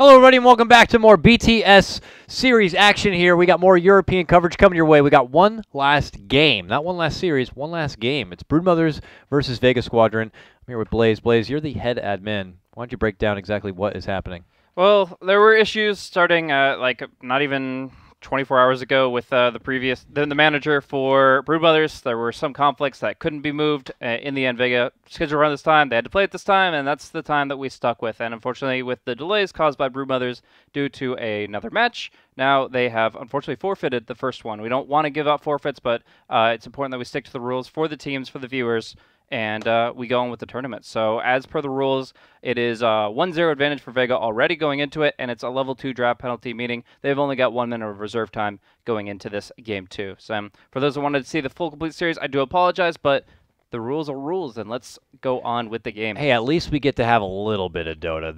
Hello, everybody, and welcome back to more BTS series action here. We got more European coverage coming your way. We got one last game. Not one last series, one last game. It's Broodmothers versus Vega Squadron. I'm here with Blaze. Blaze, you're the head admin. Why don't you break down exactly what is happening? Well, there were issues starting like not even 24 hours ago with the manager for Broodmothers. There were some conflicts that couldn't be moved. In the end, Vega scheduled around this time. They had to play it this time, and that's the time that we stuck with. And unfortunately, with the delays caused by Broodmothers due to another match, now they have unfortunately forfeited the first one. We don't want to give out forfeits, but it's important that we stick to the rules for the teams, for the viewers, and we go on with the tournament. So as per the rules, it is 1-0 advantage for Vega already going into it, and it's a level 2 draft penalty, meaning they've only got 1 minute of reserve time going into this game 2. So for those who wanted to see the full complete series, I do apologize, but the rules are rules, and let's go on with the game. Hey, at least we get to have a little bit of Dota.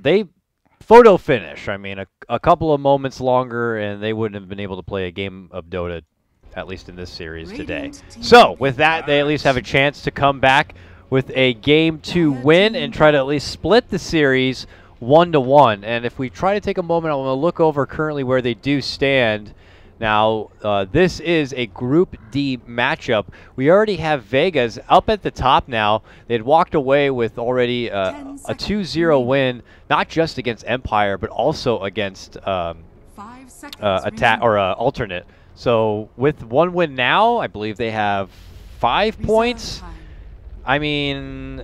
They photo finish. I mean, a couple of moments longer, and they wouldn't have been able to play a game of Dota, at least in this series today. So with that, they at least have a chance to come back with a game 2 win and try to at least split the series 1-1. And if we try to take a moment, I want to look over currently where they do stand. Now, this is a Group D matchup. We already have Vegas up at the top now. They'd walked away with already a 2-0 win, not just against Empire, but also against Alternate. So with 1 win now, I believe they have 5 points. I mean,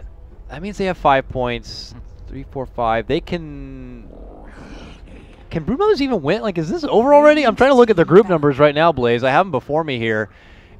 that means they have 5 points. 3, 4, 5. They can Broodmothers even win? Like, is this over already? I'm trying to look at the group numbers right now, Blaze. I have them before me here.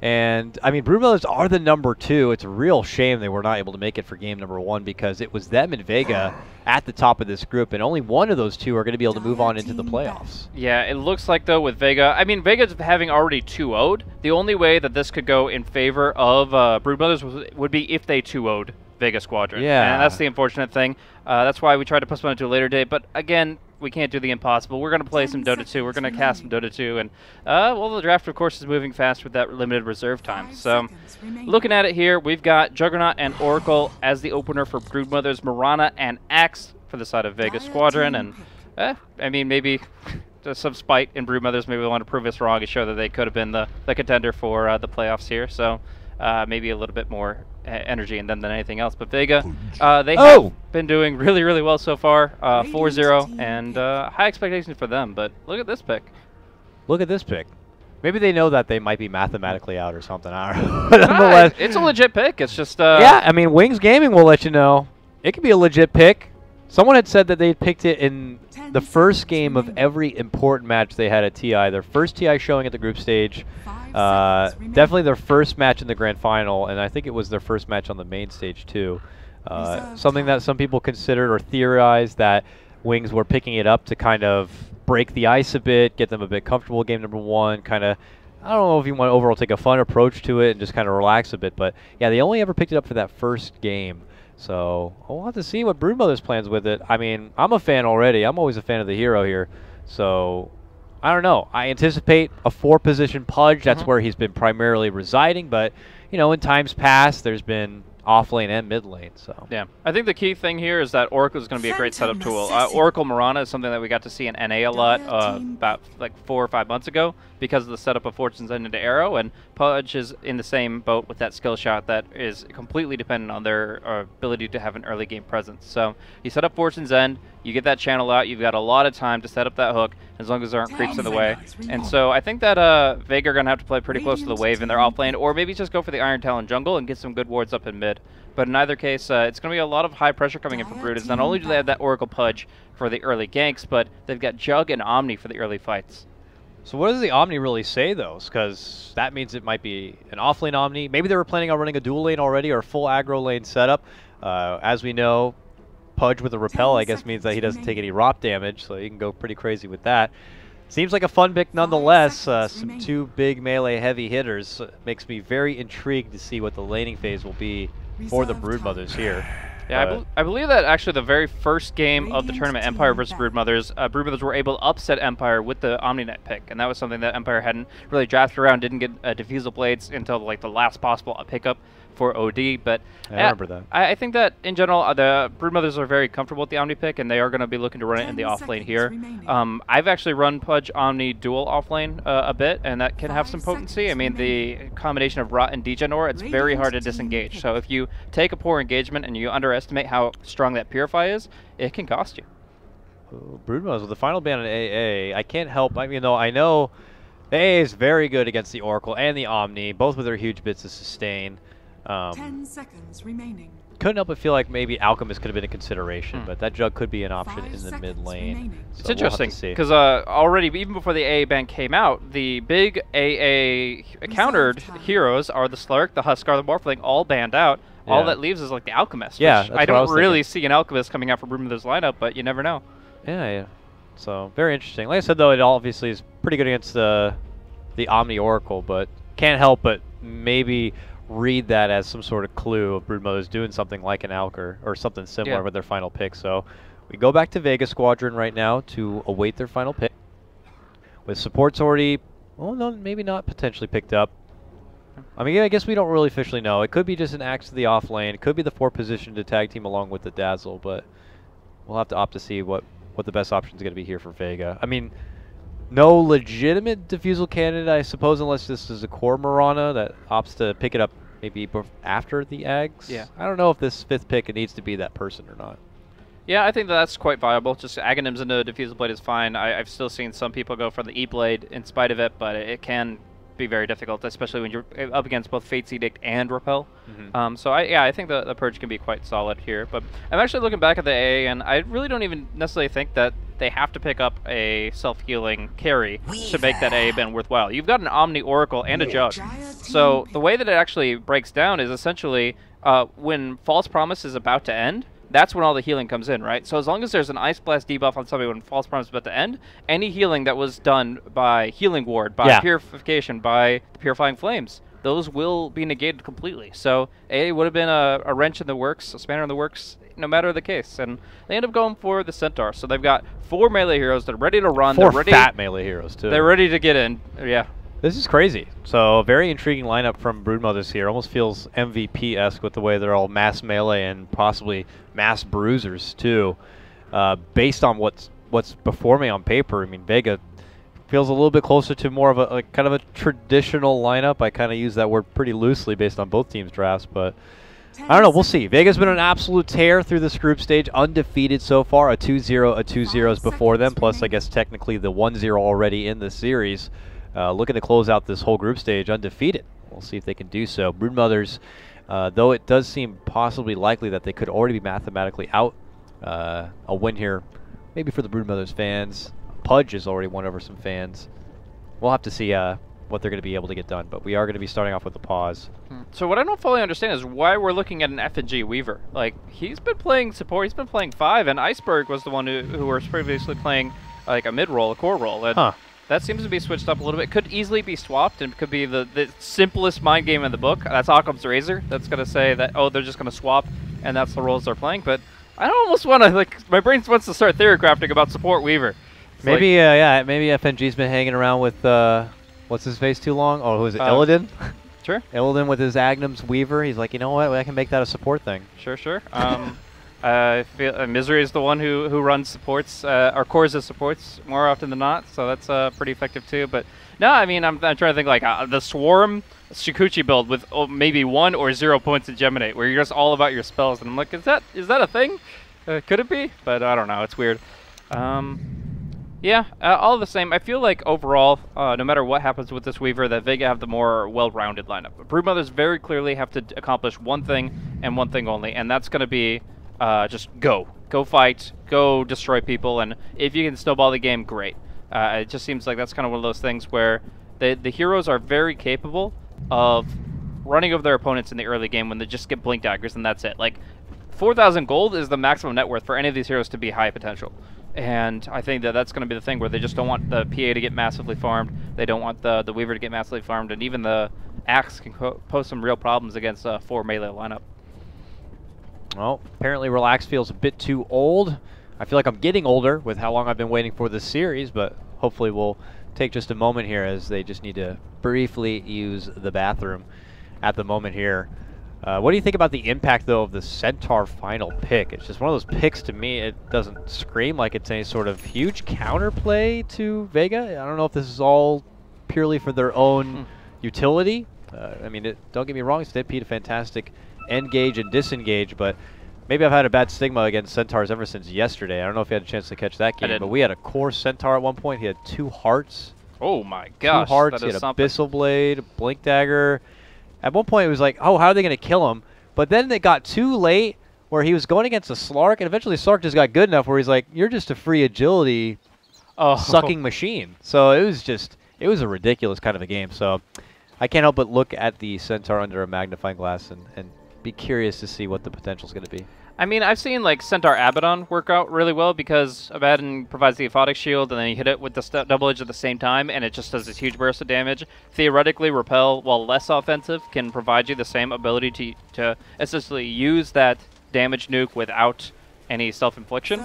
And, I mean, Broodmothers are the number 2. It's a real shame they were not able to make it for game number 1 because it was them and Vega at the top of this group, and only one of those two are going to be able to move on into the playoffs. Yeah, it looks like, though, with Vega, I mean, Vega's having already 2-0'd. The only way that this could go in favor of Broodmothers would be if they 2-0'd Vega Squadron. Yeah. And that's the unfortunate thing. That's why we tried to postpone it to a later date, but again, we can't do the impossible. We're going to play some Dota 2. We're going to cast some Dota 2. And, well, the draft, of course, is moving fast with that limited reserve time. So, looking at it here, we've got Juggernaut and Oracle as the opener for Broodmothers, Mirana and Axe for the side of Vega Squadron. And, I mean, maybe just some spite in Broodmothers. Maybe they want to prove us wrong and show that they could have been the contender for the playoffs here. So, maybe a little bit more energy in them than anything else. But Vega, they have been doing really, really well so far. 4-0, and high expectations for them. But look at this pick. Look at this pick. Maybe they know that they might be mathematically out or something. I don't know. Nonetheless, it's a legit pick. It's just... yeah, I mean, Wings Gaming will let you know. It could be a legit pick. Someone had said that they had picked it in the first game of every important match they had at TI. Their first TI showing at the group stage. Definitely their first match in the grand final, and I think it was their first match on the main stage too. Something that some people considered or theorized that Wings were picking it up to kind of break the ice a bit, get them a bit comfortable game number 1, kind of, I don't know if you want to overall take a fun approach to it and just kind of relax a bit, but yeah, they only ever picked it up for that first game. So we'll have to see what Broodmothers plans with it. I mean, I'm a fan already. I'm always a fan of the hero here. So I don't know. I anticipate a 4-position Pudge. That's where he's been primarily residing. But, you know, in times past, there's been off lane and mid lane. So yeah, I think the key thing here is that Oracle is going to be a great setup tool. Oracle Mirana is something that we got to see in NA a lot about like 4 or 5 months ago because of the setup of Fortune's End into Arrow, and Pudge is in the same boat with that skill shot that is completely dependent on their ability to have an early game presence. So you set up Fortune's End, you get that channel out, you've got a lot of time to set up that hook as long as there aren't creeps in the way. And so I think that Vega are going to have to play pretty close to the wave in their off lane, or maybe just go for the Iron Talon jungle and get some good wards up in mid. But in either case, it's going to be a lot of high pressure coming in from Brood. Not only do they have that Oracle Pudge for the early ganks, but they've got Jug and Omni for the early fights. So what does the Omni really say, though? Because that means it might be an off-lane Omni. Maybe they were planning on running a dual lane already or a full aggro lane setup. As we know, Pudge with a repel, I guess, means that he doesn't take any ROP damage, so you can go pretty crazy with that. Seems like a fun pick nonetheless. Some 2 big melee heavy hitters. Makes me very intrigued to see what the laning phase will be for the Broodmothers here. Yeah, I believe that actually the very first game of the tournament, Empire versus Broodmothers, Broodmothers were able to upset Empire with the OmniNet pick, and that was something that Empire hadn't really drafted around, didn't get Diffusal Blades until like the last possible pickup for OD. But I remember that. I think that in general, the Broodmothers are very comfortable with the Omni pick, and they are going to be looking to run it in the off lane here. I've actually run Pudge Omni dual off lane a bit, and that can have some potency. I mean, the combination of Rot and Degenor, it's very hard to disengage. So if you take a poor engagement and you underestimate how strong that Purify is, it can cost you. Broodmothers with the final ban on AA. I can't help. I mean, though I know the AA is very good against the Oracle and the Omni, both with their huge bits of sustain. 10 seconds remaining. Couldn't help but feel like maybe Alchemist could have been a consideration, but that Jug could be an option in the mid lane. So it's interesting because already, even before the AA ban came out, the big AA countered heroes are the Slark, the Huskar, the Morphling, all banned out. Yeah. All that leaves is like the Alchemist. Yeah, which I don't really see an Alchemist coming out for Broodmothers lineup, but you never know. Yeah. So very interesting. Like I said, though, it obviously is pretty good against the Omni Oracle, but can't help but maybe read that as some sort of clue of Broodmothers doing something like an Alker or something similar with their final pick. So we go back to Vega Squadron right now to await their final pick. With supports already, well, no, maybe not potentially picked up. I mean, I guess we don't really officially know. It could be just an axe to the off lane. It could be the 4 position to tag team along with the Dazzle, but we'll have to opt to see what the best option is going to be here for Vega. I mean, no legitimate defusal candidate, I suppose, unless this is a core Mirana that opts to pick it up maybe after the Ags. Yeah. I don't know if this 5th pick it needs to be that person or not. Yeah, I think that's quite viable. Just Aghanims into a Diffusal Blade is fine. I've still seen some people go for the E-Blade in spite of it, but it can be very difficult, especially when you're up against both Fate's Edict and Repel. So I think the Purge can be quite solid here. But I'm actually looking back at the AA, and I really don't even necessarily think that they have to pick up a self-healing carry to make that AA ban worthwhile. You've got an Omni Oracle and a Jug. So the way that it actually breaks down is essentially when False Promise is about to end, that's when all the healing comes in, right? So as long as there's an Ice Blast debuff on somebody when False Promise is about to end, any healing that was done by Healing Ward, by Purification, by Purifying Flames, those will be negated completely. So AA would have been a wrench in the works, a spanner in the works, no matter the case. And they end up going for the Centaur. So they've got 4 melee heroes that are ready to run. 4 fat melee heroes, too. They're ready to get in. Yeah. This is crazy. So very intriguing lineup from Broodmothers here. Almost feels MVP-esque with the way they're all mass melee and possibly mass bruisers too. Based on what's before me on paper, I mean Vega feels a little bit closer to more of a kind of a traditional lineup. I kind of use that word pretty loosely based on both teams' drafts, but I don't know. We'll see. Vega's been an absolute tear through this group stage, undefeated so far. A 2-0, a 2-0s before them, plus I guess technically the 1-0 already in the series. Looking to close out this whole group stage undefeated. We'll see if they can do so. Broodmothers, though it does seem possibly likely that they could already be mathematically out, a win here maybe for the Broodmothers fans. Pudge has already won over some fans. We'll have to see what they're going to be able to get done, but we are going to be starting off with a pause. So what I don't fully understand is why we're looking at an FNG Weaver. Like, he's been playing support, he's been playing 5, and Iceberg was the one who was previously playing like a mid-roll, a core roll. And that seems to be switched up a little bit. Could easily be swapped and could be the simplest mind game in the book. That's Occam's Razor. That's going to say that, oh, they're just going to swap and that's the roles they're playing. But I almost want to, like, my brain wants to start theory crafting about support Weaver. It's maybe, yeah, maybe FNG's been hanging around with, what's his face too long? Oh, who is it, Illidan? Sure. Illidan with his Agnum's Weaver. He's like, you know what, I can make that a support thing. Sure. I feel Misery is the one who runs supports, or cores as supports more often than not, so that's pretty effective too. But no, I mean, I'm trying to think like the Swarm Shikuchi build with maybe 1 or 0 points in Geminate, where you're just all about your spells, and I'm like, is that a thing? Could it be? But I don't know. It's weird. Yeah, all the same, I feel like overall, no matter what happens with this Weaver, that Vega have the more well-rounded lineup. But Broodmothers very clearly have to accomplish one thing and one thing only, and that's going to be just go fight, go destroy people, and if you can snowball the game, great. It just seems like that's kind of one of those things where the heroes are very capable of running over their opponents in the early game when they just get blink daggers and that's it. Like 4,000 gold is the maximum net worth for any of these heroes to be high potential. And I think that that's going to be the thing where they just don't want the PA to get massively farmed. They don't want the Weaver to get massively farmed, and even the Axe can pose some real problems against a 4 melee lineup. Well, apparently Relax feels a bit too old. I feel like I'm getting older with how long I've been waiting for this series, but hopefully we'll take just a moment here as they just need to briefly use the bathroom at the moment here. What do you think about the impact, though, of the Centaur final pick? It's just one of those picks to me. It doesn't scream like it's any sort of huge counterplay to Vega. I don't know if this is all purely for their own utility. I mean, don't get me wrong, it's did a fantastic engage and disengage, but maybe I've had a bad stigma against Centaurs ever since yesterday. I don't know if you had a chance to catch that game, but we had a core Centaur at one point. He had 2 hearts. Oh my gosh. 2 hearts, he had a Abyssal Blade, a Blink Dagger. At one point, it was like, oh, how are they going to kill him? But then it got too late where he was going against a Slark, and eventually Slark just got good enough where he's like, you're just a free agility sucking machine. So it was a ridiculous kind of a game. So I can't help but look at the Centaur under a magnifying glass and be curious to see what the potential is going to be. I mean, I've seen like Centaur Abaddon work out really well because Abaddon provides the aphotic shield and then you hit it with the double edge at the same time and it just does this huge burst of damage. Theoretically, Repel, while less offensive, can provide you the same ability to essentially use that damage nuke without any self-infliction.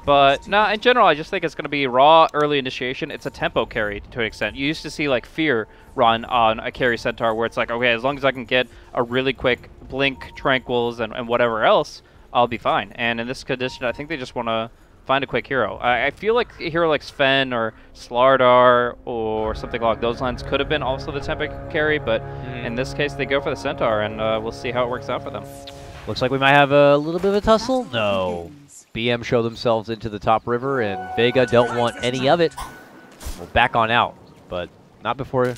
But no, in general, I just think it's going to be raw early initiation. It's a tempo carry to an extent. You used to see like Fear run on a carry Centaur where it's like, okay, as long as I can get a really quick Blink, Tranquils, and whatever else, I'll be fine. And in this condition, I think they just want to find a quick hero. I feel like a hero like Sven or Slardar or something along those lines could have been also the tempo carry, but in this case, they go for the Centaur, and we'll see how it works out for them. Looks like we might have a little bit of a tussle. No. BM show themselves into the top river, and Vega don't want any of it. We'll back on out, but not before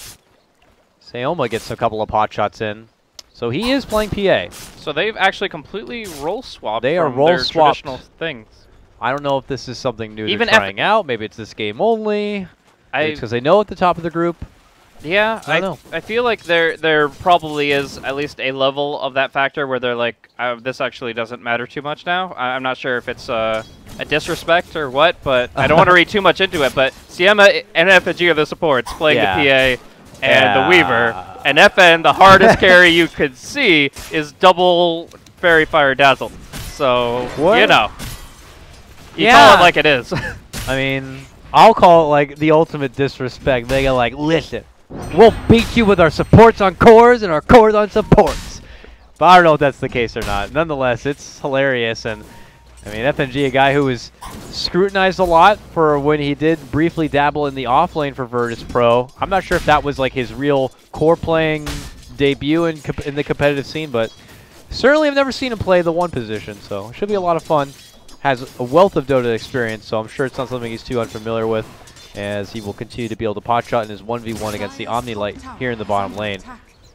Sayoma gets a couple of pot shots in. So he is playing PA. So they've actually completely role swapped they are from role their swapped. traditional things. I don't know if this is something new they're trying out. Maybe it's this game only. Because they know at the top of the group. Yeah, I feel like there probably is at least a level of that factor where they're like, this actually doesn't matter too much now. I'm not sure if it's a disrespect or what, but I don't want to read too much into it. But Siema and FNG are the supports playing the PA and the Weaver. And FN, the hardest carry you could see, is double Fairy Fire Dazzle. So, you know. You call it like it is. I mean, I'll call it like the ultimate disrespect. They go like, listen, we'll beat you with our supports on cores and our cores on supports. But I don't know if that's the case or not. Nonetheless, it's hilarious. And I mean, FNG, a guy who was scrutinized a lot for when he did briefly dabble in the off lane for Virtus Pro. I'm not sure if that was like his real core playing debut in the competitive scene, but certainly I've never seen him play the 1 position, so it should be a lot of fun. Has a wealth of Dota experience, so I'm sure it's not something he's too unfamiliar with, as he will continue to be able to pot shot in his 1v1 against the Omnilight here in the bottom lane.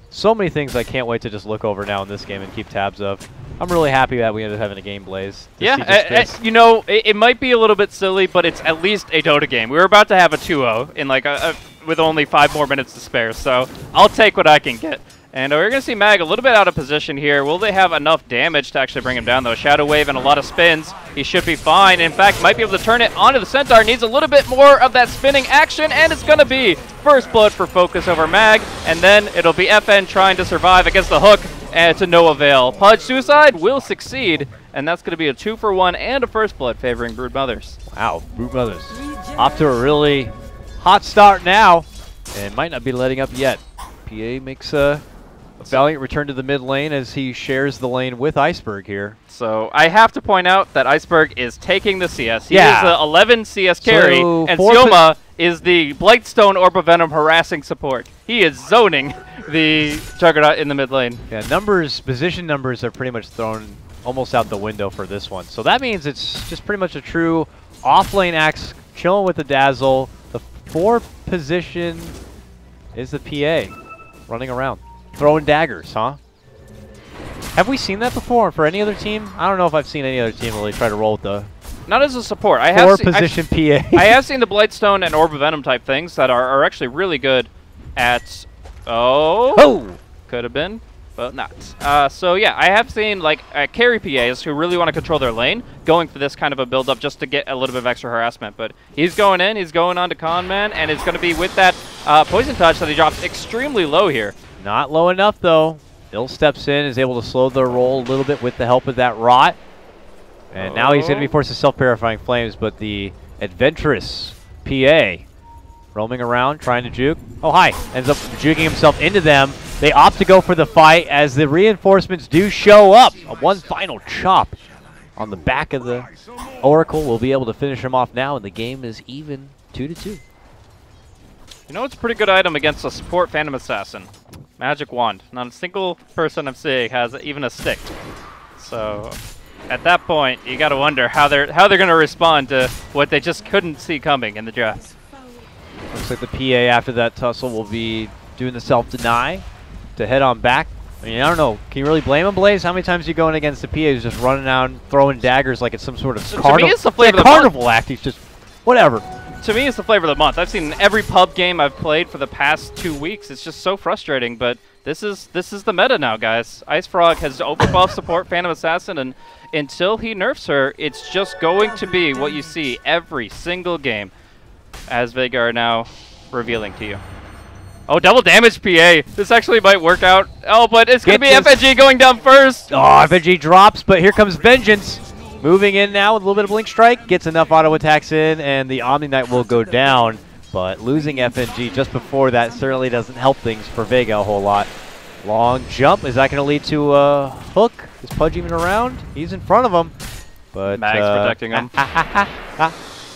So many things I can't wait to just look over now in this game and keep tabs of. I'm really happy that we ended up having a game, Blaze. Yeah, you know, it might be a little bit silly, but it's at least a Dota game. We were about to have a 2-0 in like with only 5 more minutes to spare, so I'll take what I can get. And we're going to see Mag a little bit out of position here. Will they have enough damage to actually bring him down, though? Shadow Wave and a lot of spins. He should be fine. In fact, might be able to turn it onto the Centaur. Needs a little bit more of that spinning action, and it's going to be first blood for Focus over Mag. And then it'll be FN trying to survive against the hook, and to no avail. Pudge Suicide will succeed, and that's going to be a 2-for-1 and a first blood favoring Broodmothers. Wow, Broodmothers off to a really hot start now, and might not be letting up yet. PA makes a valiant return to the mid lane as he shares the lane with Iceberg here. So I have to point out that Iceberg is taking the CS. He is the 11 CS carry, and Sioma is the Blightstone Orb of Venom harassing support. He is zoning the Juggernaut in the mid lane. Yeah, position numbers are pretty much thrown almost out the window for this one. So that means it's just pretty much a true off-lane axe, chilling with the Dazzle. The 4th position is the PA, running around. Throwing daggers, huh? Have we seen that before for any other team? I don't know if I've seen any other team really try to roll with the... Not as a support. I have position PA. I have seen the Blightstone and Orb of Venom type things that are actually really good at... Oh! Could have been, but not. So yeah, I have seen like carry PAs who really want to control their lane going for this kind of a build-up just to get a little bit of extra harassment. But he's going in, he's going on to Conman, and it's going to be with that Poison Touch that he drops extremely low here. Not low enough, though. Ill steps in, is able to slow the roll a little bit with the help of that Rot. And now he's going to be forced to self-purifying flames, but the adventurous PA roaming around, trying to juke. Oh, hi. Ends up juking himself into them. They opt to go for the fight as the reinforcements do show up. One final chop on the back of the Oracle will be able to finish him off now, and the game is even 2-2. You know, it's a pretty good item against a support Phantom Assassin. Magic Wand. Not a single person I'm seeing has even a stick. So at that point, you got to wonder how they're going to respond to what they just couldn't see coming in the draft. Looks like the PA after that tussle will be doing the self-deny to head on back. I mean, I don't know. Can you really blame him, Blaze? How many times are you going against the PA who's just running out throwing daggers like it's some sort of carnival act? He's just whatever. To me, it's the flavor of the month. I've seen every pub game I've played for the past 2 weeks. It's just so frustrating, but this is the meta now, guys. Ice Frog has overbuff support Phantom Assassin, and until he nerfs her, it's just going to be what you see every single game, as Vega are now revealing to you. Oh, double damage PA. This actually might work out. Oh, but it's going to be FNG going down first. Oh, FNG drops, but here comes Vengeance. Moving in now with a little bit of Blink Strike. Gets enough auto attacks in, and the Omni Knight will go down. But losing FNG just before that certainly doesn't help things for Vega a whole lot. Long jump. Is that going to lead to a hook? Is Pudge even around? He's in front of him. But Mag's protecting him.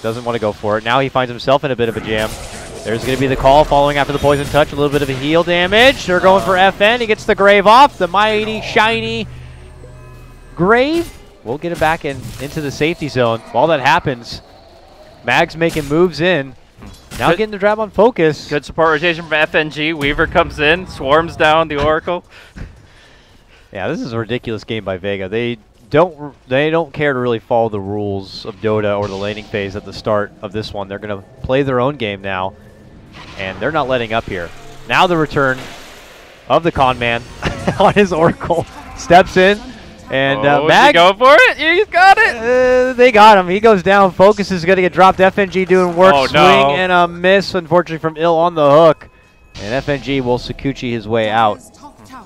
Doesn't want to go for it. Now he finds himself in a bit of a jam. There's going to be the call following after the Poison Touch. A little bit of a heal damage. They're going for FN. He gets the Grave off. The mighty, shiny Grave. We'll get it back into the safety zone. While that happens, Mag's making moves in. Now getting the grab on focus. Good support rotation from FNG. Weaver comes in, swarms down the Oracle. Yeah, this is a ridiculous game by Vega. They don't care to really follow the rules of Dota or the laning phase at the start of this one. They're going to play their own game now, and they're not letting up here. Now the return of the con man on his Oracle steps in. And Mag, go for it. He's got it. They got him. He goes down. Focus is going to get dropped. FNG doing work. Oh, swing and a miss, unfortunately, from Ill on the hook. And FNG will Sakuchi his way out.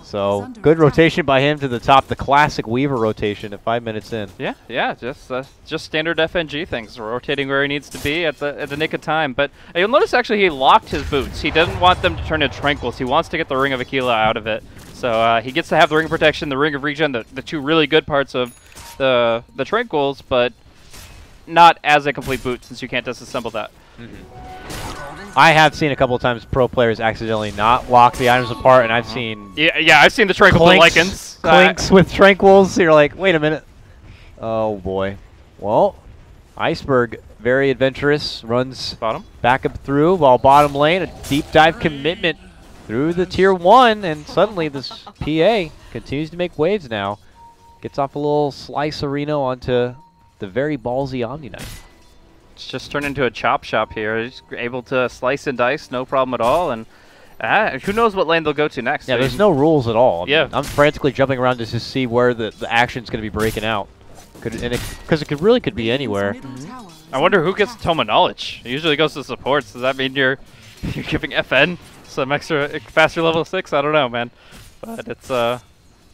So good rotation by him to the top. The classic Weaver rotation at 5 minutes in. Yeah, just standard FNG things. Rotating where he needs to be at the nick of time. But you'll notice actually he locked his boots. He doesn't want them to turn into Tranquils. He wants to get the Ring of Aquila out of it. So he gets to have the Ring of Protection, the Ring of Regen, the two really good parts of the Tranquils, but not as a complete boot since you can't disassemble that. I have seen a couple of times pro players accidentally not lock the items apart, and I've seen I've seen the Tranquil Lycans. Clinks with Tranquils. You're like, wait a minute. Oh boy. Well, Iceberg, very adventurous, runs bottom back up through while bottom lane, a deep dive commitment through the tier 1, and suddenly this PA continues to make waves now. Gets off a little slice Reno onto the very ballsy Omni Knight. It's just turned into a chop shop here. He's able to slice and dice, no problem at all. And who knows what lane they'll go to next. Yeah, there's no rules at all. I mean, I'm frantically jumping around just to see where the action's going to be breaking out. Because it really could be anywhere. I wonder who gets Tome of Knowledge. It usually goes to supports. Does that mean you're giving FN some extra faster level 6? I don't know, man. But it's the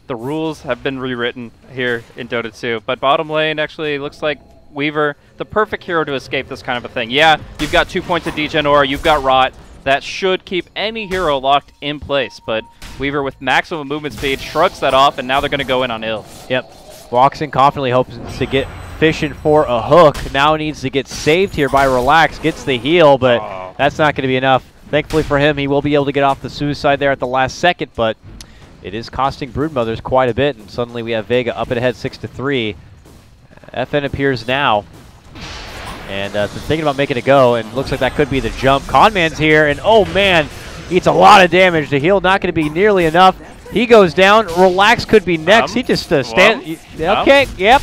rules have been rewritten here in Dota 2. But bottom lane actually looks like Weaver, the perfect hero to escape this kind of a thing. Yeah, you've got 2 points of degen aura, you've got Rot. That should keep any hero locked in place. But Weaver with maximum movement speed shrugs that off, and now they're going to go in on Ill. Yep. Walks in confidently, hopes to get fishing for a hook. Now needs to get saved here by Relax. Gets the heal, but that's not going to be enough. Thankfully for him, he will be able to get off the suicide there at the last second, but it is costing Broodmothers quite a bit, and suddenly we have Vega up and ahead 6-3. FN appears now, and thinking about making a go, and looks like that could be the jump. Conman's here, and oh man, eats a lot of damage. The heal not going to be nearly enough. He goes down. Relax could be next. He just stands. Okay, yep.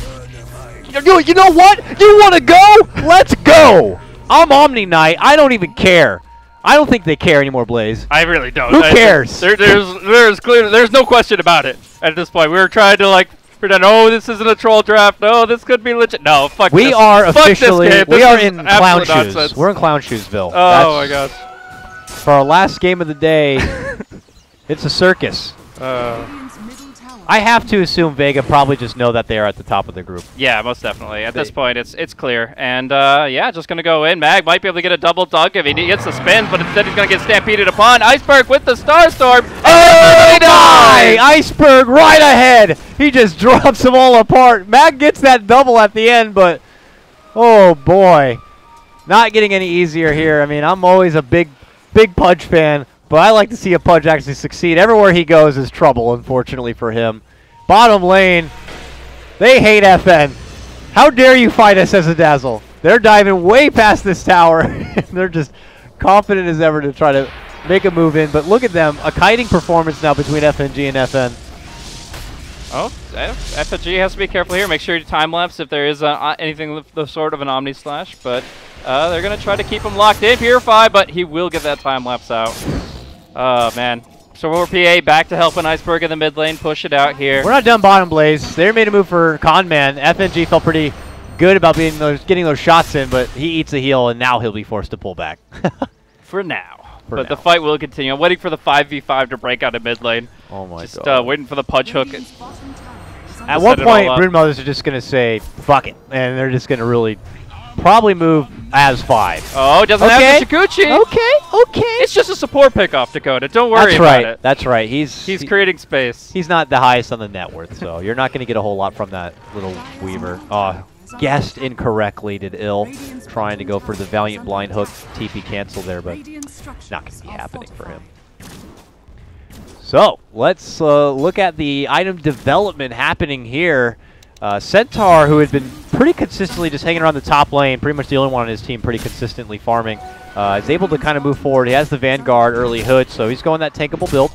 You know what? You want to go? Let's go. I'm Omni Knight. I don't even care. I don't think they care anymore, Blaze. I really don't. Who cares? There's no question about it at this point. We were trying to like pretend, oh, this isn't a troll draft. No, this could be legit. No, fuck we this. Are fuck officially, this game. we this are in clown shoes. Nonsense. We're in clown shoesville. Oh my gosh. For our last game of the day, it's a circus. I have to assume Vega probably just know that they are at the top of the group. Yeah, most definitely. At this point, it's clear. And, yeah, just going to go in. Mag might be able to get a double dunk if he gets the spin, but instead he's going to get stampeded upon. Iceberg with the Starstorm. Oh, my! Iceberg right ahead. He just drops them all apart. Mag gets that double at the end, but, oh, boy. Not getting any easier here. I mean, I'm always a big Pudge fan, but I like to see a Pudge actually succeed. Everywhere he goes is trouble, unfortunately for him. Bottom lane, they hate FN. How dare you fight us as a Dazzle? They're diving way past this tower. They're just confident as ever to try to make a move in. But look at them, a kiting performance now between FNG and FN. Oh, FNG has to be careful here. Make sure you time-lapse if there is anything of the sort of an Omni Slash. But they're going to try to keep him locked in. Purify, but he will get that time-lapse out. Oh, man. So we're PA back to helping Iceberg in the mid lane, push it out here. We're not done bottom, Blaze. They made a move for Conman. FNG felt pretty good about getting those shots in, but he eats a heal, and now he'll be forced to pull back. For now. But the fight will continue. I'm waiting for the 5v5 to break out of mid lane. Oh, my God. Just waiting for the punch hook. At one point, Broodmothers are just going to say, fuck it, and they're just going to really probably move as 5. Oh, doesn't have the Chikuchi. Okay. It's just a support pickoff, Dakota. Don't worry about it. That's right. He's creating space. He's not the highest on the net worth, so you're not going to get a whole lot from that little Weaver. Guessed incorrectly, did ill. Trying to go for the Valiant Blind Hook. TP cancel there, but not going to be happening for him. So, let's look at the item development happening here. Centaur, who had been pretty consistently just hanging around the top lane, pretty much the only one on his team pretty consistently farming, is able to kind of move forward. He has the Vanguard early hood, so he's going that tankable build.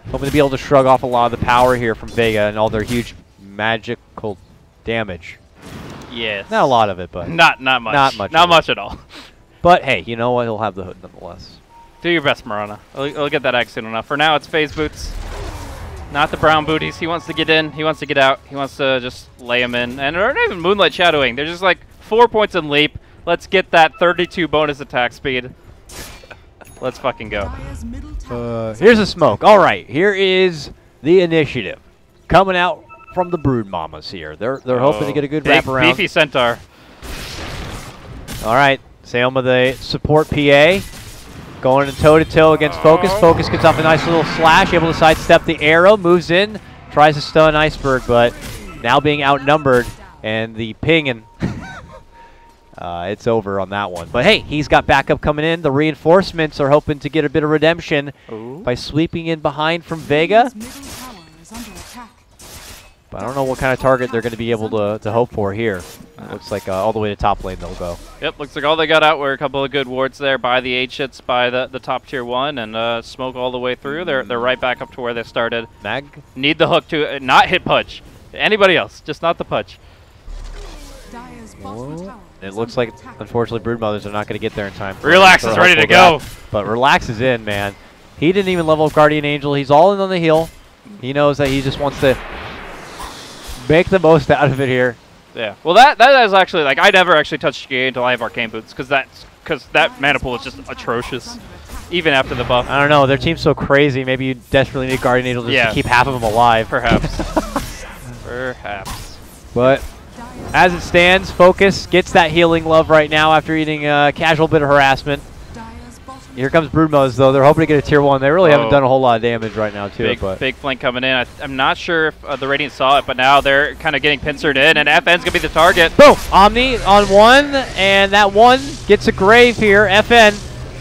Hoping to be able to shrug off a lot of the power here from Vega and all their huge magical damage. Yes. Not a lot of it, but not much. Not much at all. But hey, you know what? He'll have the hood nonetheless. Do your best, Marana. I'll get that X soon enough. For now, it's phase boots. Not the brown booties. He wants to get in. He wants to get out. He wants to just lay him in. And they're not even Moonlight Shadowing. They're just like 4 points in leap. Let's get that 32 bonus attack speed. Let's fucking go. Here's a smoke. All right, here is the initiative coming out from the Brood Mamas here. They're hoping to get a good wrap around. Beefy Centaur. All right, Salma, the support PA. Going toe-to-toe against Focus. Focus gets off a nice little slash, able to sidestep the arrow, moves in, tries to stun Iceberg, but now being outnumbered, and the ping, and it's over on that one. But hey, he's got backup coming in. The reinforcements are hoping to get a bit of redemption by sweeping in behind from Vega. But I don't know what kind of target they're going to be able to hope for here. Looks like all the way to top lane they'll go. Yep, looks like all they got out were a couple of good wards there by the H-hits by the top tier 1 and smoke all the way through. They're right back up to where they started. Mag? Need the hook to not hit Pudge. Anybody else, just not the Pudge. It looks like, unfortunately, Broodmothers are not going to get there in time. Relax is ready to go. But Relax is in, man. He didn't even level up Guardian Angel. He's all in on the heal. He knows that he just wants to make the most out of it here. Yeah. Well, that is actually, like, I never actually touched GA until I have Arcane Boots, because that mana pool is just atrocious, even after the buff. I don't know. Their team's so crazy. Maybe you desperately need Guardian Angel just to keep half of them alive. Perhaps. Perhaps. But as it stands, Focus gets that healing love right now after eating a casual bit of harassment. Here comes Broodmothers, though. They're hoping to get a tier 1. They really haven't done a whole lot of damage right now, too. Big flank coming in. I'm not sure if the Radiant saw it, but now they're kind of getting pincered in, and FN's going to be the target. Boom! Omni on 1, and that 1 gets a grave here. FN,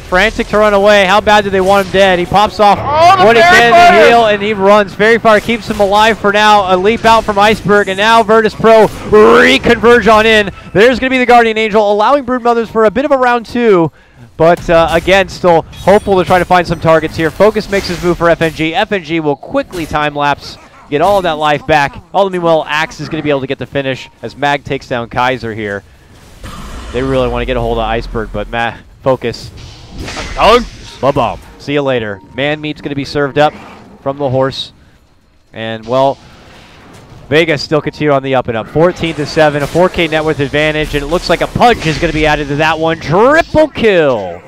frantic to run away. How bad do they want him dead? He pops off what he can to heal, and he runs. Fairy Fire keeps him alive for now. A leap out from Iceberg, and now Virtus Pro reconverge on in. There's going to be the Guardian Angel, allowing Broodmothers for a bit of a round 2. But again, still hopeful to try to find some targets here. Focus makes his move for FNG. FNG will quickly time-lapse, get all of that life back. All the meanwhile, Axe is going to be able to get the finish as Mag takes down Kaiser here. They really want to get a hold of Iceberg, but Focus. Ba-bum. See you later. Man meat's going to be served up from the horse. And, well, Vega still continue on the up and up. 14-7, a 4K net worth advantage, and it looks like a Pudge is going to be added to that one. Triple kill.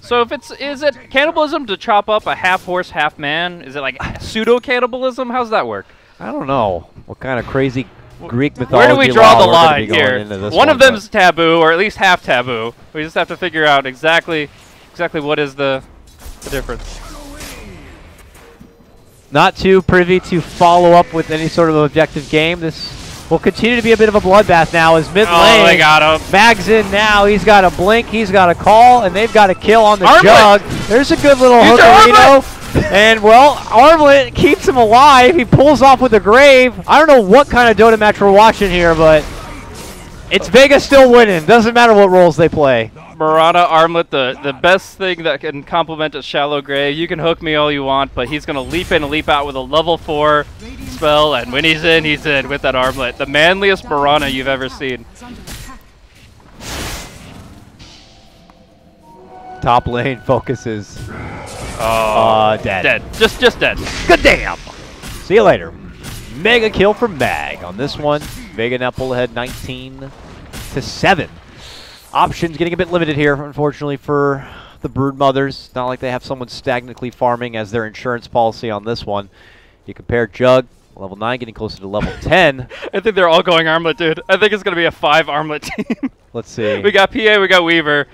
So is it cannibalism to chop up a half horse, half man? Is it like pseudo cannibalism? How's that work? I don't know what kind of crazy Greek mythology. Where do we draw the we're gonna line be going here? into this One of but- them's taboo, or at least half taboo. We just have to figure out exactly what is the difference. Not too privy to follow up with any sort of objective game. This will continue to be a bit of a bloodbath now as mid lane. Oh, they got him. Mag's in now. He's got a blink. He's got a call, and they've got a kill on the Armlet! jug. There's a good little Use your hookerino. And, well, Armlet keeps him alive. He pulls off with the grave. I don't know what kind of Dota match we're watching here, but it's Vega still winning. Doesn't matter what roles they play. Marana Armlet, the best thing that can complement a shallow grave. You can hook me all you want, but he's going to leap in and leap out with a level 4 spell, and when he's in with that Armlet. The manliest Marana you've ever seen. Top lane focuses. Dead. Dead. Just dead. Good damn. See you later. Mega kill for Mag on this one. Vega now pull ahead 19-7. Options getting a bit limited here, unfortunately, for the Broodmothers. Not like they have someone stagnantly farming as their insurance policy on this one. You compare Jug, level 9, getting closer to level 10. I think they're all going Armlet, dude. I think it's going to be a 5 Armlet team. Let's see. We got PA, we got Weaver.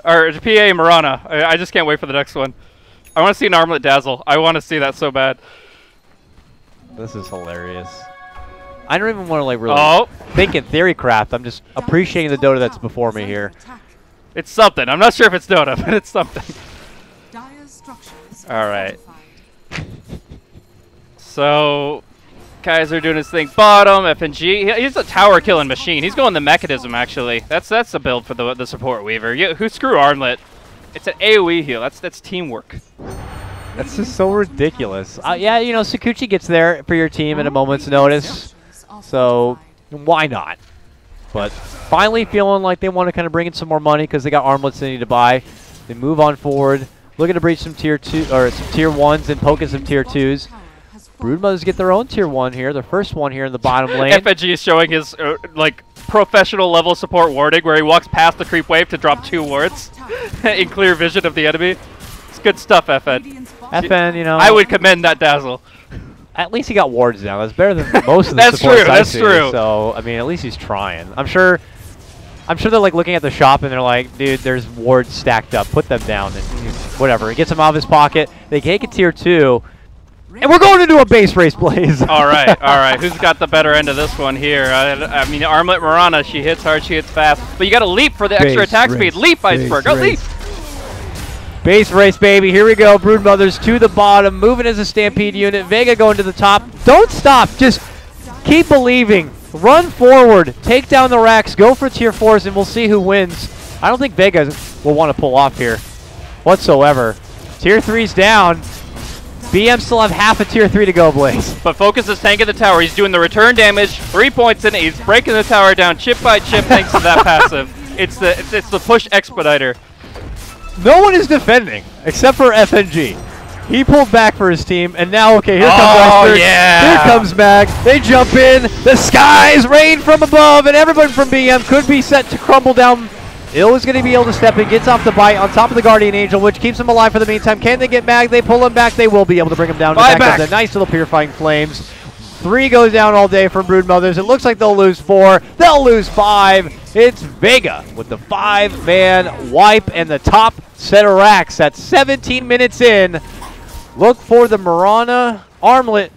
Or PA and Marana. I just can't wait for the next one. I want to see an Armlet Dazzle. I want to see that so bad. This is hilarious. I don't even want to like really think in theory craft. I'm just appreciating the Dota that's before me here. It's something. I'm not sure if it's Dota, but it's something. All right. So, Kaiser doing his thing. Bottom, FNG. He's a tower killing machine. He's going the mechanism, actually. That's a build for the support Weaver. Who screw Armlet? It's an AoE heal. That's teamwork. That's just so ridiculous. Yeah, you know, Sakuchi gets there for your team at a moment's notice. So, why not? But finally feeling like they want to kind of bring in some more money because they got armlets they need to buy. They move on forward, looking to breach some tier 2 or some tier 1s and poking some tier 2s. Broodmothers get their own tier 1 here, their first one here in the bottom lane. FNG is showing his like professional level support warding where he walks past the creep wave to drop 2 wards in clear vision of the enemy. It's good stuff, FN. FN, you know. I would commend that Dazzle. At least he got wards down. That's better than most of the supports I That's see. true. So, I mean, at least he's trying. I'm sure they're like looking at the shop and they're like, dude, there's wards stacked up. Put them down and whatever. He gets them out of his pocket. They take a tier 2. And we're going into a base race, Blaze. All right. Who's got the better end of this one here? I mean, Armlet Marana, she hits hard, she hits fast. But you got to leap for the extra attack speed. Leap, Iceberg. Go leap. Base race, baby. Here we go. Broodmothers to the bottom, moving as a Stampede unit. Vega going to the top. Don't stop. Just keep believing. Run forward. Take down the racks. Go for tier 4s, and we'll see who wins. I don't think Vega will want to pull off here whatsoever. Tier 3's down. BM still have half a tier 3 to go, Blaze. But Focus is tanking the tower. He's doing the return damage. 3 points in it. He's breaking the tower down chip by chip thanks to that passive. It's the push expediter. No one is defending except for FNG. He pulled back for his team, and now, okay, here comes Iceberg. Yeah. Here comes Mag. They jump in. The skies rain from above, and everyone from BM could be set to crumble down. Ill is going to be able to step in, gets off the bite on top of the Guardian Angel, which keeps him alive for the meantime. Can they get Mag? They pull him back. They will be able to bring him down. Back of the nice little Purifying Flames. 3 goes down all day from Broodmothers. It looks like they'll lose 4. They'll lose 5. It's Vega with the 5-man wipe and the top set of racks. That's 17 minutes in. Look for the Marana Armlet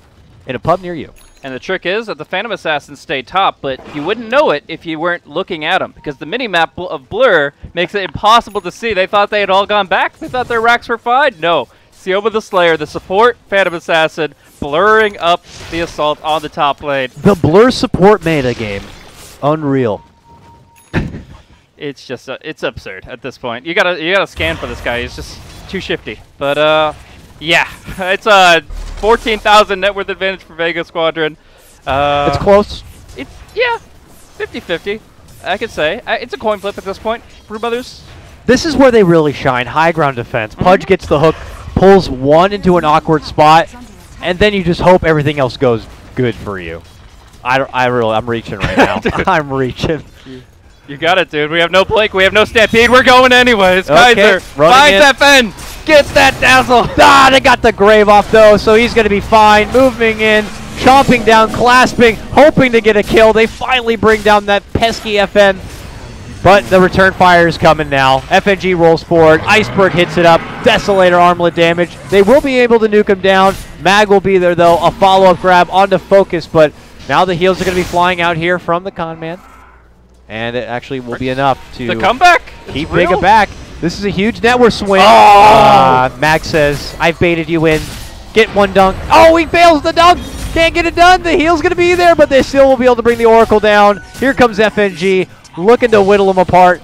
in a pub near you. And the trick is that the Phantom Assassins stay top, but you wouldn't know it if you weren't looking at them, because the mini-map of Blur makes it impossible to see. They thought they had all gone back. They thought their racks were fine. No. Sioma the Slayer, the support Phantom Assassin, blurring up the assault on the top lane. The Blur support meta game. Unreal. It's just it's absurd at this point. You gotta scan for this guy. He's just too shifty. But yeah, it's a 14,000 net worth advantage for Vega Squadron. It's close. It's 50-50. I could say it's a coin flip at this point. Broodmothers. This is where they really shine. High ground defense. Pudge gets the hook, pulls one into an awkward spot, and then you just hope everything else goes good for you. I'm reaching right now. I'm reaching. You got it, dude. We have no Blake. We have no Stampede. We're going anyways. Okay, Kaiser finds FN. Gets that Dazzle. Ah, they got the grave off, though, so he's going to be fine. Moving in. chomping down, clasping, hoping to get a kill. They finally bring down that pesky FN. But the return fire is coming now. FNG rolls forward. Iceberg hits it up. Desolator armlet damage. They will be able to nuke him down. Mag will be there, though. A follow-up grab onto Focus. But now the heals are going to be flying out here from the con man. And it actually will be enough to the comeback. keep Vega back. This is a huge network swing. Oh! Mag says, I've baited you in. Get one dunk. Oh, he fails the dunk. Can't get it done. The heal's going to be there, but they still will be able to bring the Oracle down. Here comes FNG. Looking to whittle them apart.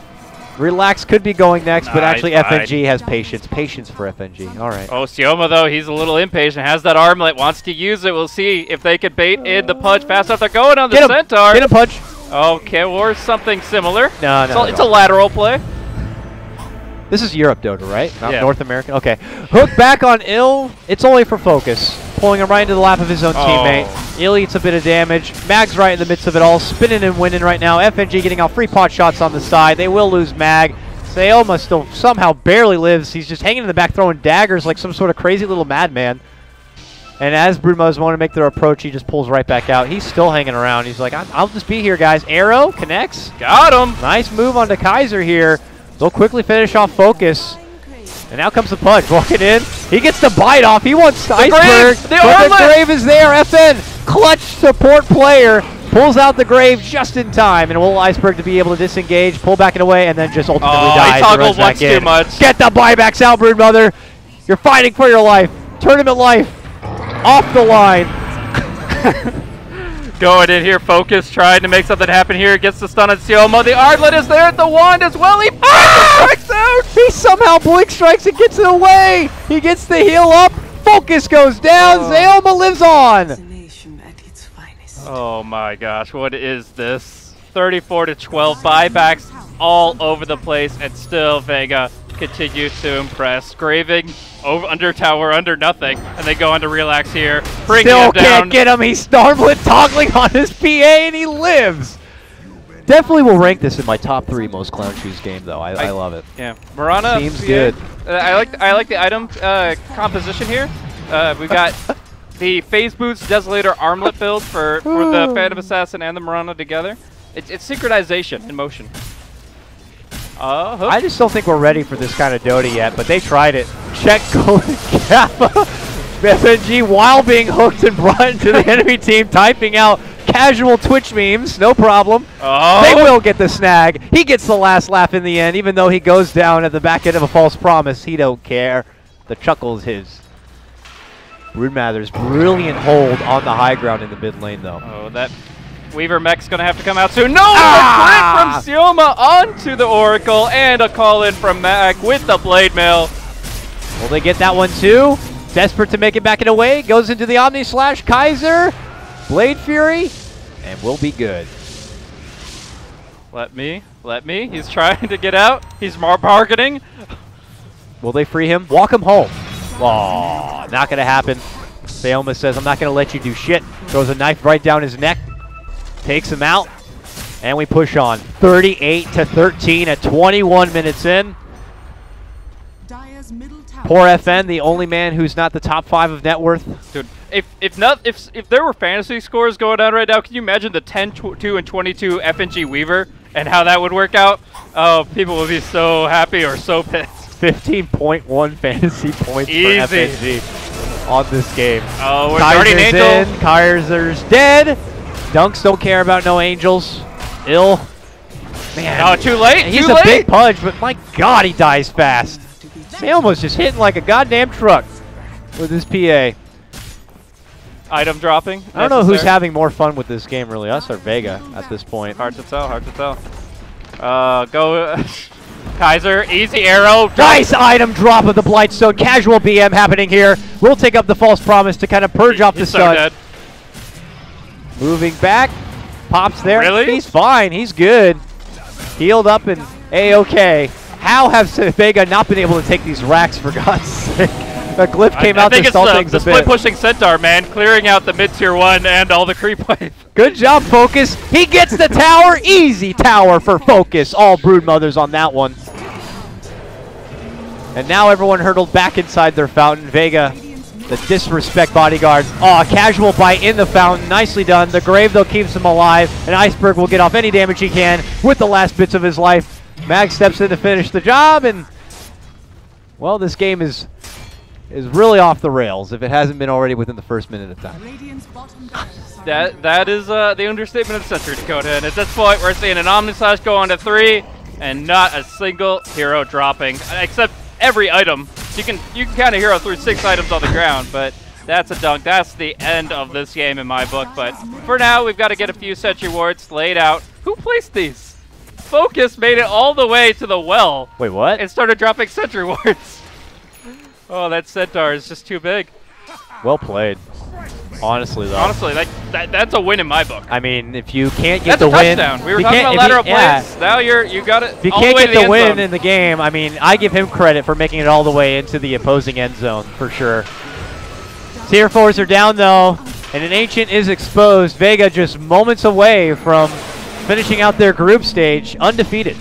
Relax could be going next, but actually FNG has patience. Patience for FNG. All right. Oh, Sioma, though, he's a little impatient. Has that armlet, wants to use it. We'll see if they can bait in the punch fast enough. They're going on the Centaur. Get a punch. Okay, or something similar. No, it's a lateral play. This is Europe Dota, right? Not yeah. North American? Okay. Hook back on Ill. It's only for Focus. Pulling him right into the lap of his own teammate. Ill eats a bit of damage. Mag's right in the midst of it all. Spinning and winning right now. FNG getting out free pot shots on the side. They will lose Mag. Sayoma still somehow barely lives. He's just hanging in the back throwing daggers like some sort of crazy little madman. And as Broodmothers want to make their approach, he just pulls right back out. He's still hanging around. He's like, I'll just be here, guys. Arrow connects. Got him. Nice move onto Kaiser here. They'll quickly finish off Focus. And now comes the punch. Walking in. He gets the bite off. He wants Iceberg. But the Grave is there. FN, clutch support player, pulls out the Grave just in time. And will Iceberg to be able to disengage, pull back and away, and then just ultimately dies. He toggled once too much. Get the buybacks out, Broodmother. You're fighting for your life. Tournament life. Off the line. Going in here, Focus, trying to make something happen here. Gets the stun on Sioma. The Artlet is there at the wand as well. He strikes out. He somehow blink strikes and gets it away. He gets the heal up. Focus goes down. Sayoma lives on. Oh my gosh, what is this? 34-12 buybacks all over the place, and still Vega continues to impress. Graving over under tower, under nothing, and they go on to relax here. Still can't get him. He's Starmlet toggling on his PA, and he lives. Definitely will rank this in my top 3 most Clown Shoes game, though. I love it. Yeah, Marana seems good. I like the item composition here. We've got the Phase Boots Desolator Armlet build for the Phantom Assassin and the Marana together. It's synchronization in motion. I just don't think we're ready for this kind of Dota yet, but they tried it. Check Golden Kappa. FNG, while being hooked and brought into the enemy team, typing out casual Twitch memes. No problem. They will get the snag. He gets the last laugh in the end, even though he goes down at the back end of a false promise. He don't care. The chuckle is his. Broodmothers, brilliant hold on the high ground in the mid lane, though. Oh, that Weaver mech's going to have to come out soon. No! The crit from Sioma onto the Oracle, and a call-in from Mag with the Blade Mail. Will they get that one, too? Desperate to make it back and away. Goes into the Omni Slash. Kaiser, Blade Fury, and we'll be good. Let me. He's trying to get out. He's bargaining. Will they free him? Walk him home. Aw, not going to happen. Sayoma says, I'm not going to let you do shit. Throws a knife right down his neck. Takes him out. And we push on. 38-13 at 21 minutes in. Poor FN, the only man who's not the top 5 of net worth. Dude, if there were fantasy scores going on right now, can you imagine the 10-2 and 22 FNG Weaver and how that would work out? Oh, people would be so happy or so pissed. 15.1 fantasy points for FNG on this game. Oh, we're Kaiser's Angel. in. Kaiser's dead. Dunks don't care about no angels. Ill. Man. Oh, too late. He's a big punch, but my God, he dies fast. Sayoma's just hitting like a goddamn truck with his PA. Item dropping. I don't know who's having more fun with this game, really. Us or Vega at this point. Hard to tell. Hard to tell. Go. Kaiser, easy arrow. Nice item drop of the Blightstone. Casual BM happening here. We'll take up the false promise to kind of purge off the stun. Dead. Moving back. Pops there. Really? He's fine. He's good. Healed up and A-OK. How have Vega not been able to take these racks, for God's sake? The glyph came out to stall things a bit. The split-pushing Centaur, man, clearing out the mid-tier 1 and all the creep wave. Good job, Focus. He gets the tower. Easy tower for Focus. All Broodmothers on that one. And now everyone hurtled back inside their fountain. Vega, The disrespect bodyguard. Oh, a casual bite in the fountain. Nicely done. The grave, though, keeps him alive. And Iceberg will get off any damage he can with the last bits of his life. Mag steps in to finish the job, and, well, this game is really off the rails if it hasn't been already within the first minute of time. That is the understatement of the century, Dakota. And at this point, we're seeing an Omnislash go on to 3, and not a single hero dropping, except every item. You can kind of hero through 6 items on the ground, but that's a dunk. That's the end of this game in my book. But for now, we've got to get a few sentry wards laid out. Who placed these? Focus made it all the way to the well. Wait, what? And started dropping sentry wards. Oh, that centaur is just too big. Well played. Honestly, though. Honestly, that's a win in my book. I mean, if you can't get that's the win, touchdown. We were talking about lateral plays. Now you got it. If you all can't the way get to the win end zone. in the game, I mean, I give him credit for making it all the way into the opposing end zone for sure. Tier 4s are down though, and an Ancient is exposed. Vega just moments away from finishing out their group stage undefeated.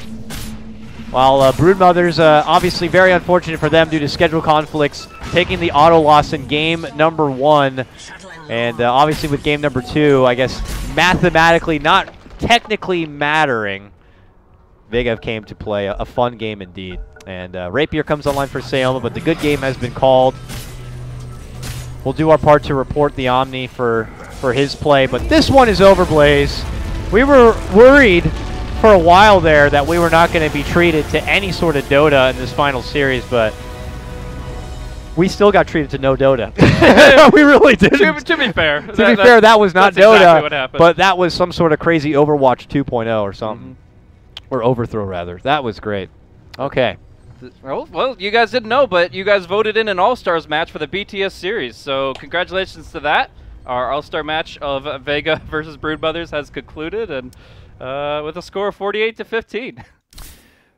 While Broodmothers, obviously very unfortunate for them due to schedule conflicts, taking the auto loss in game number 1. And obviously with game number 2, I guess mathematically, not technically mattering, Vega came to play a fun game indeed. And Rapier comes online for Sayoma, but the good game has been called. We'll do our part to report the Omni for his play, but this one is over, Blaze. We were worried for a while there that we were not going to be treated to any sort of Dota in this final series, but we still got treated to no Dota. We really didn't. To be fair. That was not Dota, exactly what happened. but that was some sort of crazy Overwatch 2.0 or something. Or Overthrow, rather. That was great. Okay. Well, you guys didn't know, but you guys voted in an All-Stars match for the BTS series, so congratulations to that. Our All-Star match of Vega versus Broodmothers has concluded, and with a score of 48-15.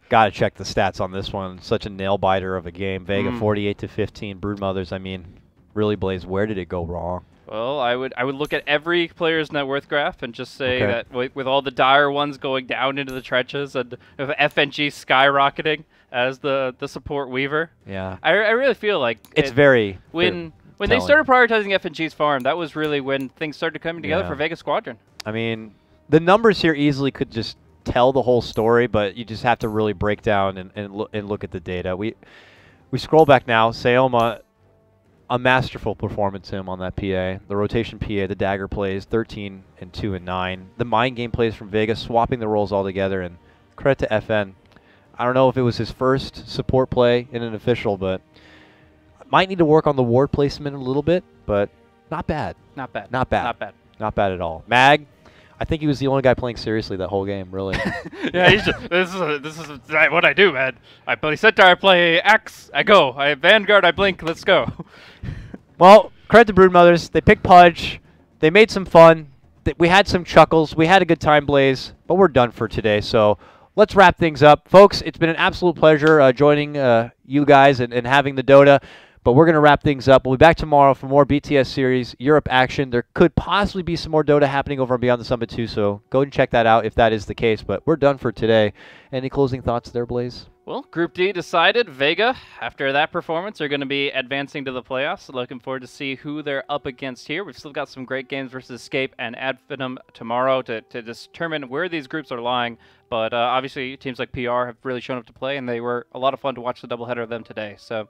Got to check the stats on this one. Such a nail-biter of a game. Vega 48-15. Broodmothers, I mean, really, Blaze, where did it go wrong? Well, I would look at every player's net worth graph and just say that with all the dire ones going down into the trenches and with FNG skyrocketing as the support weaver. Yeah. I really feel like it's very when they started prioritizing FNG's farm, that was really when things started coming together for Vega Squadron. I mean, the numbers here easily could just tell the whole story, but you just have to really break down and look at the data. We scroll back now. Sayoma, a masterful performance him on that PA. The rotation PA, the dagger plays, 13 and 2 and 9. The mind game plays from Vega, swapping the roles all together, and credit to FN. I don't know if it was his first support play in an official, but might need to work on the ward placement a little bit, but not bad. Not bad. Not bad. Not bad. Not bad at all. Mag, I think he was the only guy playing seriously that whole game, really. Yeah, this is what I do, man. I play Centaur, I play Axe, I go. I Vanguard, I blink, let's go. Well, credit to Broodmothers. They picked Pudge. They made some fun. We had some chuckles. We had a good time, Blaze, but we're done for today. So let's wrap things up. Folks, it's been an absolute pleasure joining you guys and having the Dota. But we're going to wrap things up. We'll be back tomorrow for more BTS Series Europe action. There could possibly be some more Dota happening over and beyond the Summit too, so go and check that out if that is the case. But we're done for today. Any closing thoughts there, Blaze? Well, Group D decided. Vega, after that performance, are going to be advancing to the playoffs. So looking forward to see who they're up against here. We've still got some great games versus Escape and Ad Infinitum tomorrow to determine where these groups are lying. But obviously, teams like PR have really shown up to play, and they were a lot of fun to watch the doubleheader of them today. So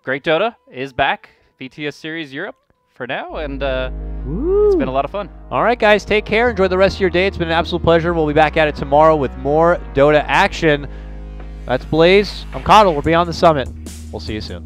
Great Dota is back. BTS Series Europe for now, and it's been a lot of fun. All right, guys, take care. Enjoy the rest of your day. It's been an absolute pleasure. We'll be back at it tomorrow with more Dota action. That's Blaze. I'm KotL. We're beyond the Summit. We'll see you soon.